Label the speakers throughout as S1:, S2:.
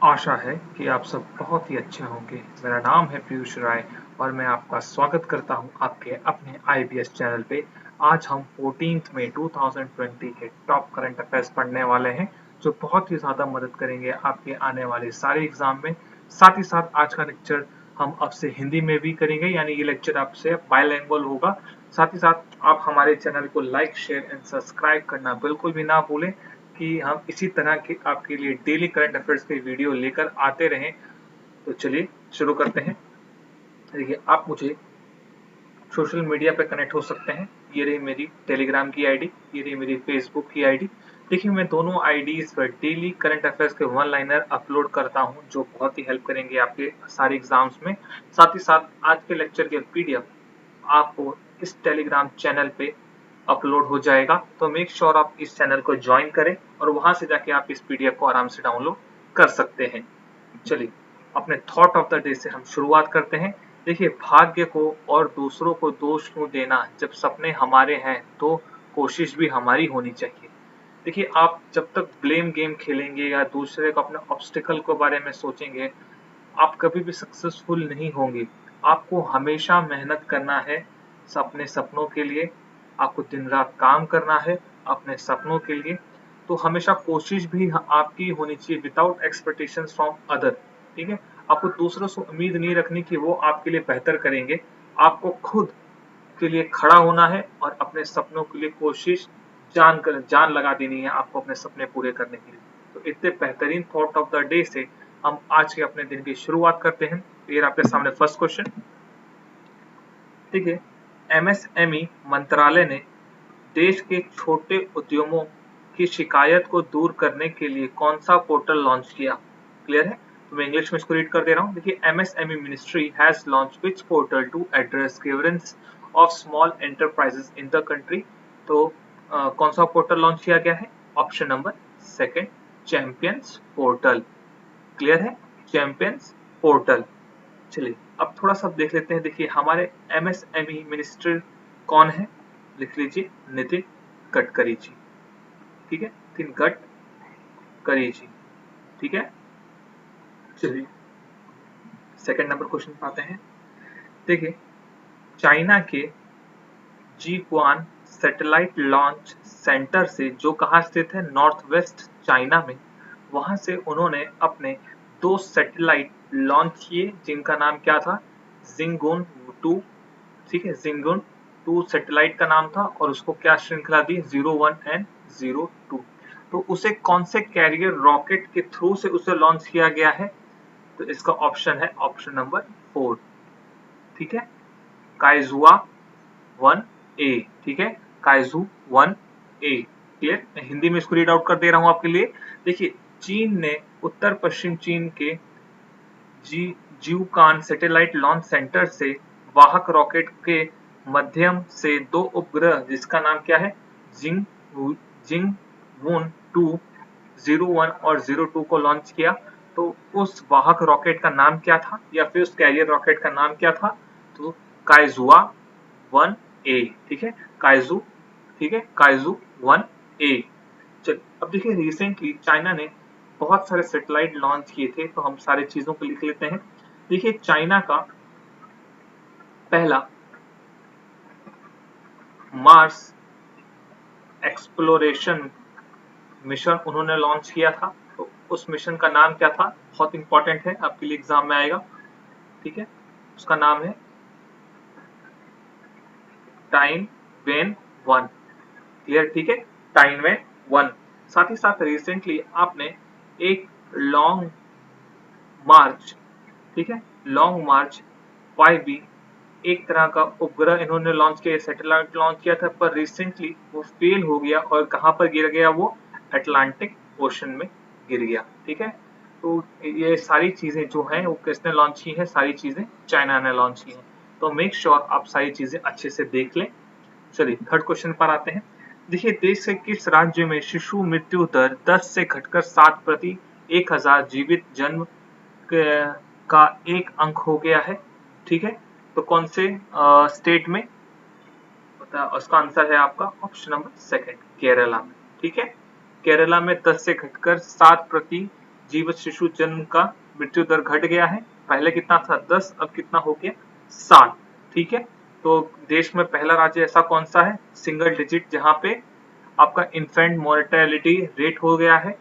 S1: आशा है कि आप सब बहुत ही अच्छे होंगे। मेरा नाम है पीयूष राय और मैं आपका स्वागत करता हूं आपके अपने आईबीएस चैनल पे। आज हम 14 मई 2020 के टॉप करंट अफेयर्स पढ़ने वाले हैं, जो बहुत ही ज़्यादा मदद करेंगे आपके आने वाले सारे एग्जाम में। साथ ही साथ आज का लेक्चर हम आपसे हिंदी में भी करेंगे, यानी ये लेक्चर आपसे बाइलैंग्वेज होगा। साथ ही साथ आप हमारे चैनल को लाइक, शेयर एंड सब्सक्राइब करना बिल्कुल भी ना भूलें कि हम इसी तरह के आपके लिए डेली करंट अफेयर्स के वीडियो लेकर आते रहें। तो चलिए शुरू करते हैं। देखिए, आप मुझे सोशल मीडिया पे कनेक्ट हो सकते हैं। ये रही मेरी टेलीग्राम की आईडी, ये रही मेरी फेसबुक की आईडी। देखिए, मैं दोनों आईडीज पर डेली करंट अफेयर्स के वन लाइनर अपलोड करता हूं, जो बहुत ही हेल्प करेंगे आपके सारे एग्जाम्स में। साथ ही साथ आज के लेक्चर के पीडीएफ आपको इस टेलीग्राम चैनल पे अपलोड हो जाएगा, तो मेक श्योर आप इस चैनल को ज्वाइन करें और वहां से जाके आप इस पीडीएफ को आराम से डाउनलोड कर सकते हैं। चलिए, अपने थॉट ऑफ द डे से हम शुरुआत करते हैं। देखिए, भाग्य को और दूसरों को दोष क्यों देना, जब सपने हमारे हैं तो कोशिश भी हमारी होनी चाहिए। देखिए, आप जब तक ब्लेम गेम खेलेंगे या दूसरे को अपने ऑब्स्टिकल के बारे में सोचेंगे, आप कभी भी सक्सेसफुल नहीं होंगे। आपको हमेशा मेहनत करना है अपने सपनों के लिए। आपको दिन रात काम करना है अपने सपनों के लिए। तो हमेशा कोशिश भी आपकी होनी चाहिए विदाउट एक्सपेक्टेशन फ्रॉम अदर। ठीक है, आपको दूसरों से उम्मीद नहीं रखनी कि वो आपके लिए बेहतर करेंगे। आपको खुद के लिए खड़ा होना है और अपने सपनों के लिए कोशिश जान लगा देनी है आपको अपने सपने पूरे करने के लिए। तो इतने बेहतरीन थॉट ऑफ द डे से हम आज के अपने दिन की शुरुआत करते हैं। ये आपके सामने फर्स्ट क्वेश्चन। देखिए, एमएसएमई मंत्रालय ने देश के छोटे उद्यमों की शिकायत को दूर करने के लिए कौन सा पोर्टल लॉन्च किया? क्लियर है? तो मैं इंग्लिश में इसको रीड कर दे रहा हूँ। देखिए, MSME ministry has launch which portal to address grievance of small enterprises in the country. तो कौन सा पोर्टल लॉन्च किया गया है? Option number second, champions portal. Clear है? Champions portal. चलिए, अब थोड़ा सा देख लेते हैं। देखिए, हमारे एमएसएमई मिनिस्टर कौन है? लिख लीजिए, नितिन गडकरी जी। ठीक है, नितिन गडकरी जी। ठीक है, चलिए सेकंड नंबर क्वेश्चन पे आते हैं। देखिए, चाइना के जीक्वान सैटेलाइट लॉन्च सेंटर से, जो कहाँ स्थित है? नॉर्थ वेस्ट चाइना में। वहां से उन्होंने अपने 2 सैटेलाइट लॉन्च किए, जिनका नाम क्या था? जिंगून 2। ठीक है, जिंगून 2 सैटेलाइट का नाम था और उसको क्या श्रृंखला दी? 01 एंड 02। तो उसे कौन से कैरियर रॉकेट के थ्रू से उसे लॉन्च किया गया है? तो इसका ऑप्शन है ऑप्शन नंबर 4। ठीक है, काइजुआ 1A। ठीक है, काइजू 1A। क्लियर? मैं हिंदी में इसको रीड आउट कर दे रहा हूं आपके लिए। देखिए, चीन ने उत्तर पश्चिम चीन के ज्यूकान सैटेलाइट लॉन्च सेंटर से वाहक रॉकेट के माध्यम से 2 उपग्रह, जिसका नाम क्या है? जिंगवून 2 01 और 02 को लॉन्च किया। तो उस वाहक रॉकेट का नाम क्या था, या फिर उस कैरियर रॉकेट का नाम क्या था? तो काइजुआ 1A। ठीक है, काइजू। ठीक है, काइजू 1A। चलिए, अब देखिए, रिसेंटली चाइना ने बहुत सारे सैटेलाइट लॉन्च किए थे, तो हम सारी चीजों को लिख लेते हैं। देखिए, चाइना का पहला मार्स एक्सप्लोरेशन मिशन उन्होंने लॉन्च किया था। तो उस मिशन का नाम क्या था? बहुत इंपॉर्टेंट है, आपके लिए एग्जाम में आएगा। ठीक है, उसका नाम है टाइनवेन 1। क्लियर? ठीक है, टाइनवेन 1। साथ ही साथ रिसेंटली आपने एक लॉन्ग मार्च, ठीक है, लॉन्ग मार्च 5B, एक तरह का उपग्रह इन्होंने लॉन्च किया, सैटेलाइट लॉन्च किया था, पर रिसेंटली वो फेल हो गया और कहां पर गिर गया? वो अटलांटिक ओशन में गिर गया। ठीक है, तो ये सारी चीजें जो हैं वो किसने लॉन्च की है? सारी चीजें चाइना ने लॉन्च की हैं। तो मेक श्योर आप सारी चीजें अच्छे से देख लें। चलिए, थर्ड क्वेश्चन पर आते हैं। देखिए, देश के किस राज्य में शिशु मृत्यु दर 10 से घटकर 7 प्रति 1000 जीवित जन्म का एक अंक हो गया है? ठीक है, तो कौन से स्टेट में? उसका आंसर है आपका ऑप्शन नंबर सेकंड, केरला में। ठीक है, केरला में 10 से घटकर 7 प्रति जीवित शिशु जन्म का मृत्यु दर घट गया है। पहले कितना था 10, अब कितना हो गया 7। ठीक है, तो देश में पहला राज्य ऐसा कौन सा है सिंगल डिजिट जहां पे आपका इन्फेंट मोर्टेलिटी रेट हो गया है,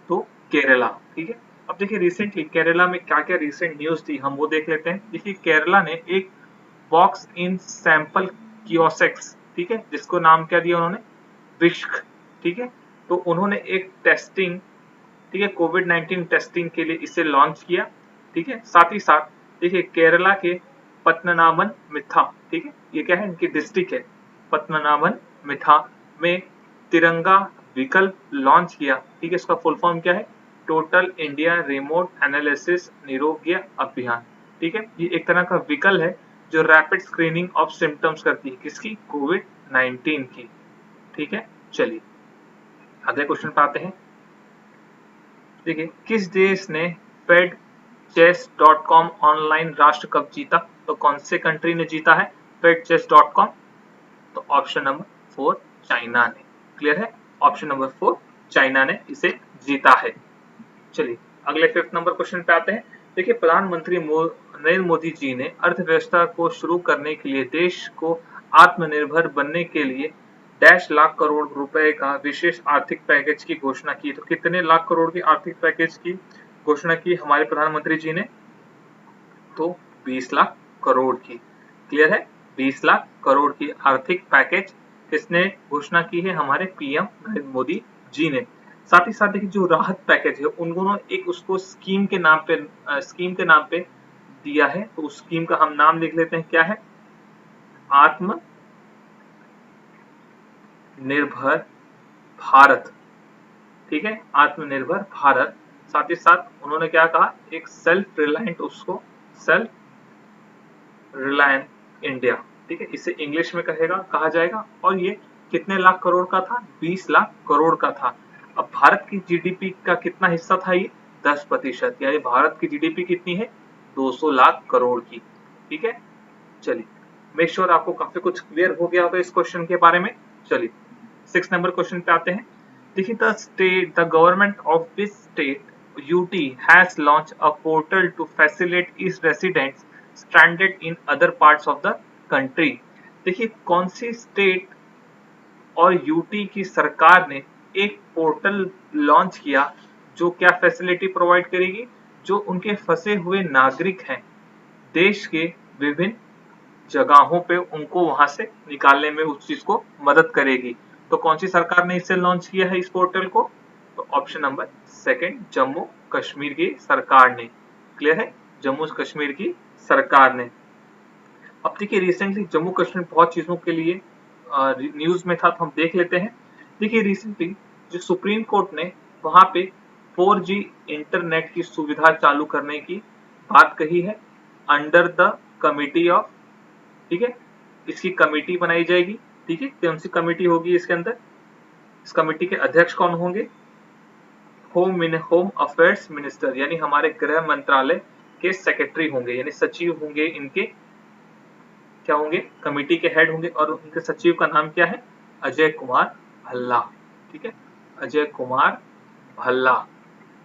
S1: तो केरला। ठीक है, अब देखिए रिसेंटली केरला में क्या क्या रिसेंट न्यूज थी हम वो देख लेते हैं। देखिए केरला ने एक बॉक्स इन सैंपल कियोस्क्स, ठीक है, जिसको नाम क्या दिया उन्होंने विश्क। ठीक है, तो उन्होंने एक टेस्टिंग, ठीक है, कोविड-19 टेस्टिंग के लिए इसे लॉन्च किया। ठीक है, साथ ही साथ देखिए केरला के पत्तनामथिट्टा, ठीक है, ये क्या है इनकी डिस्ट्रिक्ट है, पत्तनामथिट्टा में तिरंगा विकल्प लॉन्च किया। ठीक है, इसका फुल फॉर्म क्या है टोटल इंडिया रिमोट एनालिसिस निरोग्य अभियान। ठीक है, ये एक तरह का विकल्प है जो रैपिड स्क्रीनिंग ऑफ सिम्टम्स करती है, किसकी कोविड-19 की। ठीक है, चलिए अगले क्वेश्चन पे आते हैं। देखिए किस देश ने fedchess.com ऑनलाइन राष्ट्र कप जीता, तो कौन से कंट्री ने जीता है fedchess.com, तो ऑप्शन नंबर 4 चाइना ने। क्लियर है, ऑप्शन नंबर 4 चाइना ने इसे जीता है। चलिए अगले 5th नंबर क्वेश्चन पे आते हैं। देखिए प्रधानमंत्री नरेंद्र मोदी जी ने अर्थव्यवस्था को शुरू करने के लिए देश को आत्मनिर्भर बनने के लिए डैश लाख करोड़ रुपए का विशेष आर्थिक पैकेज की घोषणा की। तो कितने लाख करोड़ की आर्थिक पैकेज की घोषणा की हमारे प्रधानमंत्री जी ने, तो 20 लाख करोड़ की। क्लियर है, 20 लाख करोड़ की आर्थिक पैकेज किसने घोषणा की है, हमारे पीएम नरेंद्र मोदी जी ने। साथ ही साथ देखिए जो राहत पैकेज है उन्होंने एक उसको स्कीम के नाम पे दिया है, तो उस स्कीम का हम नाम लिख लेते हैं, क्या है आत्मनिर्भर भारत। ठीक है, आत्मनिर्भर भारत। साथ ही साथ उन्होंने क्या कहा, एक सेल्फ रिलायंट, उसको सेल्फ रिलायंट इंडिया। ठीक है, इसे इंग्लिश में कहा जाएगा। और ये कितने लाख करोड़ का था, 20 लाख करोड़ का था। अब भारत की जीडीपी का कितना हिस्सा था ये 10%, यानी भारत की जीडीपी कितनी है 200 लाख करोड़ की। ठीक है, चलिए मेक श्योर आपको काफी कुछ क्लियर हो गया होगा इस क्वेश्चन के बारे में। चलिए 6 नंबर क्वेश्चन पे आते हैं। देखिए the government of this state UT has launched a portal to facilitate its residents stranded in other parts of the country। देखिए कौन सी स्टेट और यूटी की सरकार ने एक पोर्टल लॉन्च किया जो क्या फैसिलिटी प्रोवाइड करेगी, जो उनके फंसे हुए नागरिक हैं देश के विभिन्न जगहों पे उनको वहां से निकालने में उस चीज को मदद करेगी। तो कौन सी सरकार ने इसे लॉन्च किया है इस पोर्टल को, तो ऑप्शन नंबर 2 जम्मू कश्मीर की सरकार ने। क्लियर है, जम्मू कश्मीर की सरकार ने। अब देखिए रिसेंटली जम्मू कश्मीर बहुत चीजों के लिए न्यूज में था, तो हम देख लेते हैं। देखिए रिसेंटली जो सुप्रीम कोर्ट ने वहां पे 4G इंटरनेट की सुविधा चालू करने की बात कही है अंडर द कमिटी ऑफ। ठीक है, इसकी कमेटी बनाई जाएगी। ठीक है, कौन सी कमेटी होगी इसके अंदर, इस कमेटी के अध्यक्ष कौन होंगे, होम अफेयर्स मिनिस्टर, यानी हमारे गृह मंत्रालय के सेक्रेटरी होंगे, यानी सचिव होंगे इनके, क्या होंगे कमेटी के हेड होंगे। और उनके सचिव का नाम क्या है अजय कुमार भल्ला। ठीक है, अजय कुमार भल्ला।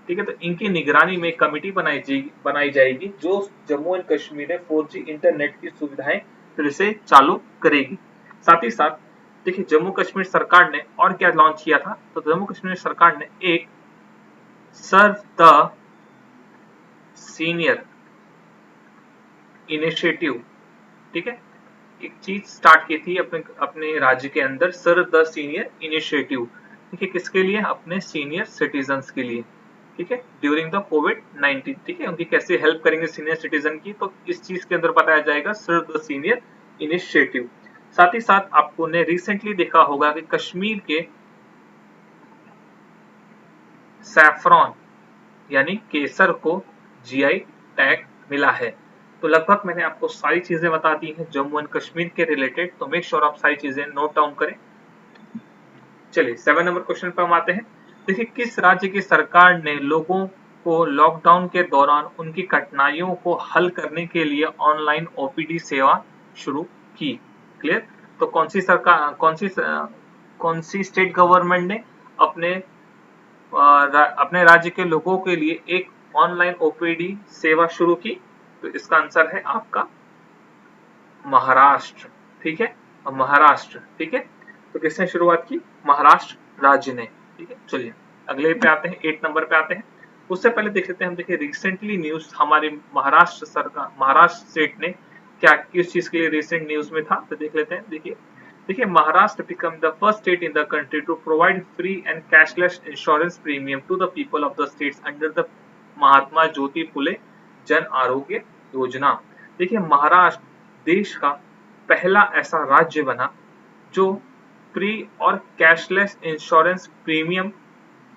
S1: ठीक है, तो इनकी निगरानी में कमेटी बनाई जाएगी जो जम्मू एंड कश्मीर में 4G इंटरनेट की सुविधाएं फिर से चालू करेगी। साथ ही साथ देखिए जम्मू कश्मीर सरकार ने और क्या लॉन्च किया था, तो जम्मू कश्मीर सरकार ने एक सर्व द सीनियर इनिशिएटिव, ठीक है, एक चीज स्टार्ट की थी अपने राज्य के अंदर, सर्व द सीनियर इनिशिएटिव। ठीक है, किसके लिए, अपने सीनियर सिटीजन्स के लिए। ठीक है, ड्यूरिंग द कोविड-19। ठीक है, उनकी कैसे हेल्प करेंगे सीनियर सिटीजन की, तो इस चीज के अंदर बताया जाएगा सर्व द सीनियर इनिशिएटिव। साथ ही साथ आपको ने रिसेंटली देखा होगा कि कश्मीर के सैफरॉन यानी केसर को GI टैग मिला है। तो लगभग मैंने आपको सारी चीजें बता दी हैं जम्मू एंड कश्मीर के रिलेटेड, तो मेक श्योर आप सारी चीजें नोट डाउन करें। चलिए 7 नंबर क्वेश्चन पर हम आते हैं। देखिए किस राज्य की सरकार ने लोगों को लॉकडाउन के दौरान उनकी कठिनाइयों को हल करने के लिए ऑनलाइन OPD सेवा शुरू की। क्लियर, तो कौन सी स्टेट गवर्नमेंट ने अपने अपने राज्य के लोगों के लिए एक ऑनलाइन ओपीडी सेवा शुरू की? तो इसका आंसर है आपका महाराष्ट्र। ठीक है, और महाराष्ट्र, ठीक है, तो किसने शुरुआत की? महाराष्ट्र राज्य ने। ठीक है, चलिए अगले पे आते हैं, 8 नंबर पे आते हैं। उससे पहले देख लेते हैं हम, देखिए रिसेंटली न्यूज हमारे महाराष्ट्र सरकार, महाराष्ट्र स्टेट ने क्या, किस चीज के लिए रिसेंट न्यूज में था, तो देख लेते हैं। देखिए Maharashtra become the first state in the country to provide free and cashless insurance premium to the people of the states under the Mahatma Jyoti Phule Jan Arogya योजना। देखिए महाराष्ट्र देश का पहला ऐसा राज्य बना जो फ्री और कैशलेस इंश्योरेंस प्रीमियम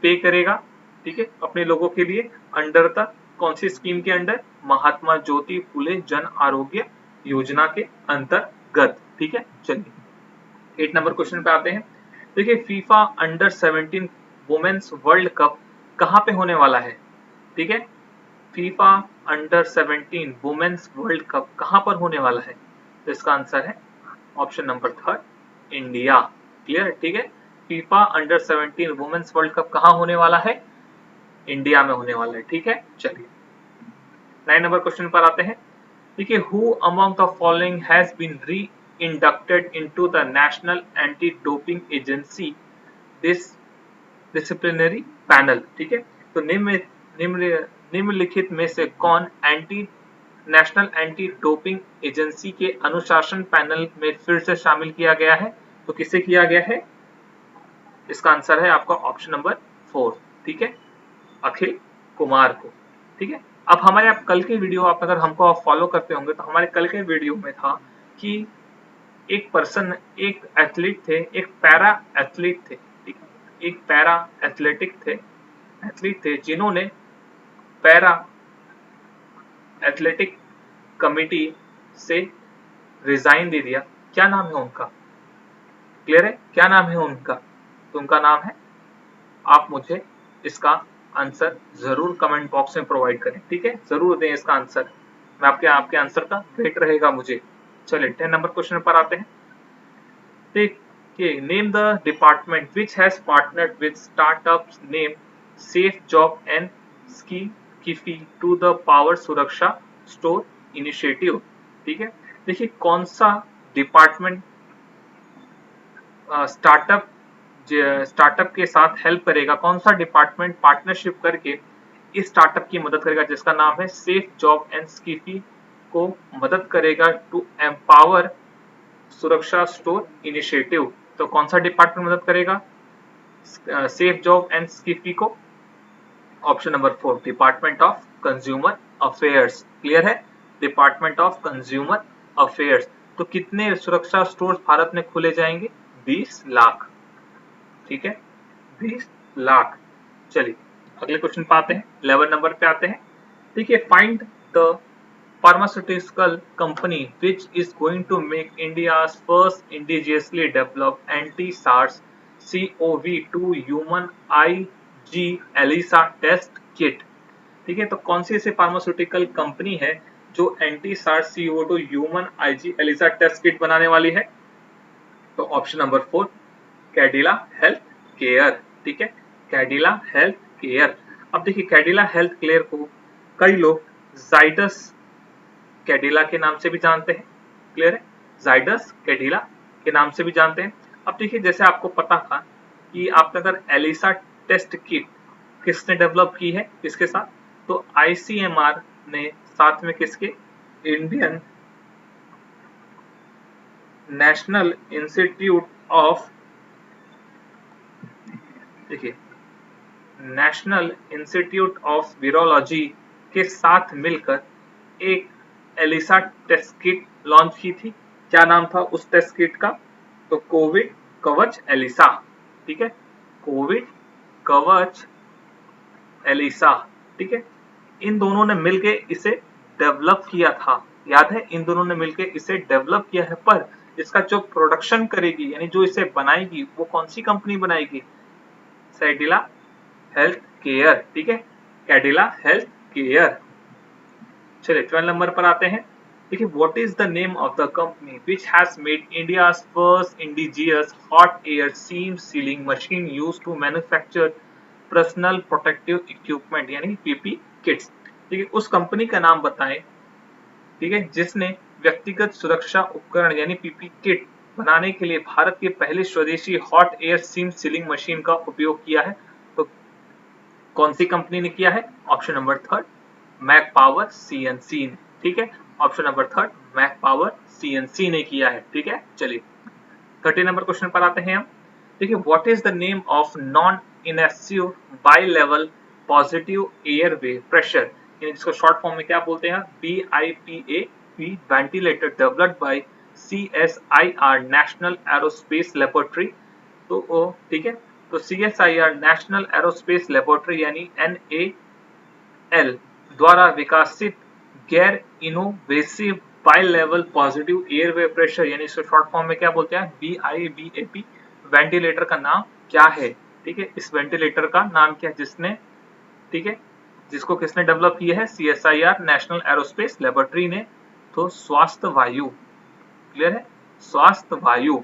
S1: पे करेगा, ठीक है, अपने लोगों के लिए अंडर द कौन सी स्कीम के अंडर? महात्मा ज्योति फुले जन आरोग्य योजना के अंतर्गत। ठीक है, चलिए 8 नंबर क्वेश्चन पे आते हैं। देखिए FIFA under 17 women's world cup कहाँ पे होने वाला है? ठीक है, FIFA under 17 women's world cup कहाँ पर होने वाला है? तो इसका आंसर है ऑप्शन नंबर 3, इंडिया। क्लियर, ठीक है, FIFA under 17 women's world cup कहाँ होने वाला है? इंडिया में होने वाला है। ठीक है, चलिए 9 नंबर क्वेश्चन पर आते हैं। देखिए who among the following has been re inducted into the national anti doping agency this disciplinary panel. ठीक है, तो निम्नलिखित में से कौन नेशनल एंटी डोपिंग एजेंसी के अनुशासन पैनल में फिर से शामिल किया गया है? तो किसे किया गया है? इसका आंसर है आपका ऑप्शन नंबर 4, ठीक है, अखिल कुमार को। ठीक है, अब हमारे आप कल के वीडियो, आप अगर हमको आप फॉलो करते होंगे तो हमारे कल के वीडियो में था कि एक पर्सन, एक एथलीट थे, एक पैरा एथलीट थे, ठीक है, एक पैरा एथलीट थे जिन्होंने पैरा एथलेटिक कमिटी से रिजाइन दे दिया। क्या नाम है उनका? क्लियर है, क्या नाम है उनका? तो उनका नाम है, आप मुझे इसका आंसर जरूर कमेंट बॉक्स में प्रोवाइड करें। ठीक है, जरूर दें इसका आंसर, मैं आपके आंसर का वेट रहेगा मुझे। चलिए 10 नंबर क्वेश्चन पर आते हैं। देखिए name the department which has partnered with startups name safe job and स्कीफी to the power Suraksha store initiative. ठीक है, देखिए कौन सा डिपार्टमेंट स्टार्टअप के साथ हेल्प करेगा, कौन सा डिपार्टमेंट पार्टनरशिप करके इस स्टार्टअप की मदद करेगा जिसका नाम है सेफ जॉब एंड स्कीफी को मदद करेगा टू एम्पावर सुरक्षा स्टोर इनिशिएटिव। तो कौन सा डिपार्टमेंट मदद करेगा सेफ जॉब एंड स्कीफी को? Option number 4, department of consumer affairs. Clear है, डिपार्टमेंट ऑफ कंज्यूमर अफेयर्स। तो कितने सुरक्षा स्टोर भारत में खुले जाएंगे? 20 लाख। ठीक है, 20 लाख। चलिए अगले क्वेश्चन पे आते हैं, 11 नंबर पे आते हैं। देखिए find the pharmaceutical company which is going to make India's first indigenously developed anti-SARS-CoV-2 human IG ELISA test kit। ठीक है, तो कौन सी ऐसी फार्मास्यूटिकल कंपनी है जो anti SARS CO2 human IG ELISA test kit बनाने वाली है? तो option number 4, Cadila health care. ठीक है, कैडिला हेल्थ केयर। अब देखिए कैडिला हेल्थ केयर को कई लोग जाइडस कैडिला के नाम से भी जानते हैं। क्लियर है, जाइडस कैडिला के नाम से भी जानते हैं। अब देखिए जैसे आपको पता था कि आपने अगर एलिसा टेस्ट किट किसने डेवलप की है, किसके साथ? तो ICMR ने साथ में किसके? इंडियन नेशनल इंस्टीट्यूट ऑफ, देखिए नेशनल इंस्टीट्यूट ऑफ वीरोलॉजी के साथ मिलकर एक एलिसा टेस्ट किट लॉन्च की थी। क्या नाम था उस टेस्ट किट का? तो कोविड कवच एलिसा। ठीक है, कोविड कवच एलिसा। ठीक है, इन दोनों ने मिलके इसे डेवलप किया था, याद है, इन दोनों ने मिलके इसे डेवलप किया है। पर इसका जो प्रोडक्शन करेगी, यानी जो इसे बनाएगी, वो कौन सी कंपनी बनाएगी? Cadila health care. ठीक है, कैडिला हेल्थ केयर। चलिए 12 नंबर पर आते हैं। देखिए what is the name of the company which has made India's first indigenous hot air seam sealing machine used to manufacture personal protective equipment यानी पीपी किट्स। ठीक है, उस कंपनी का नाम बताएं, ठीक है, जिसने व्यक्तिगत सुरक्षा उपकरण यानी पीपी किट बनाने के लिए भारत के पहले स्वदेशी hot air seam sealing machine का उपयोग किया है। तो कौन सी कंपनी ने किया है? Option number third, Mac power CNC. ठीक है, option number third, Mac power CNC ने किया है। ठीक है, चलिए 30 नंबर क्वेश्चन पर आते हैं हम। देखिए, what is the name of non invasive bi level positive airway pressure, जिसको शॉर्ट फॉर्म में क्या बोलते हैं? BIPAP ventilator developed by CSIR national aerospace laboratory. तो ठीक है, तो CSIR नेशनल एरोस्पेस लेबोरेटरी यानी NAL द्वारा विकसित गैर invasive bi level positive airway pressure यानी इसको शॉर्ट फॉर्म में क्या बोलते हैं? BIBAP वेंटिलेटर का नाम क्या है? ठीक है, इस वेंटिलेटर का नाम क्या है जिसने, ठीक है, जिसको किसने डेवलप किया है? CSIR नेशनल एरोस्पेस लेबोरेटरी ने। तो स्वास्थ्य वायु, क्लियर है, स्वास्थ्य वायु।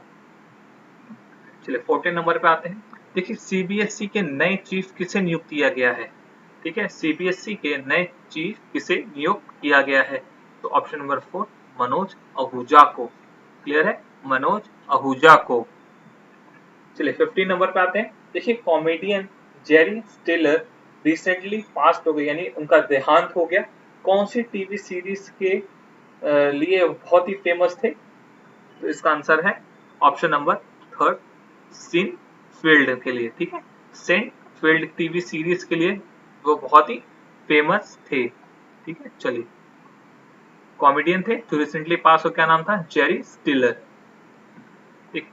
S1: चलिए 14 नंबर पे आते हैं। देखिए, CBSE के नए चीफ किसे नियुक्त किया गया है? ठीक है, CBSE के नए चीफ किसे नियुक्त किया गया है? तो ऑप्शन नंबर 4, मनोज आहूजा को। क्लियर है, मनोज आहूजा को। चलिए 15 नंबर पे आते हैं। देखिए, कॉमेडियन जेरी स्टिलर रिसेंटली पास्ट हो गए यानी उनका देहांत हो गया। कौन सी टीवी सीरीज के लिए बहुत ही फेमस थे? तो इसका आंसर है ऑप्शन नंबर थर्ड, सेनफील्ड के लिए। ठीक है, सेनफील्ड टीवी सीरीज के लिए वो बहुत ही फेमस थे। ठीक है, चलिए, कॉमेडियन थे जो रिसेंटली पास हो, क्या नाम था? जेरी स्टिलर। ठीक,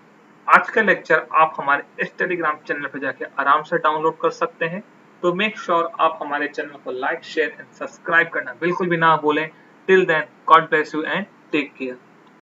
S1: आज का लेक्चर आप हमारे इस टेलीग्राम चैनल पर जाके आराम से डाउनलोड कर सकते हैं। तो मेक श्योर आप हमारे चैनल को लाइक, शेयर एंड सब्सक्राइब करना बिल्कुल भी ना भूलें। Till then, god bless you and take care.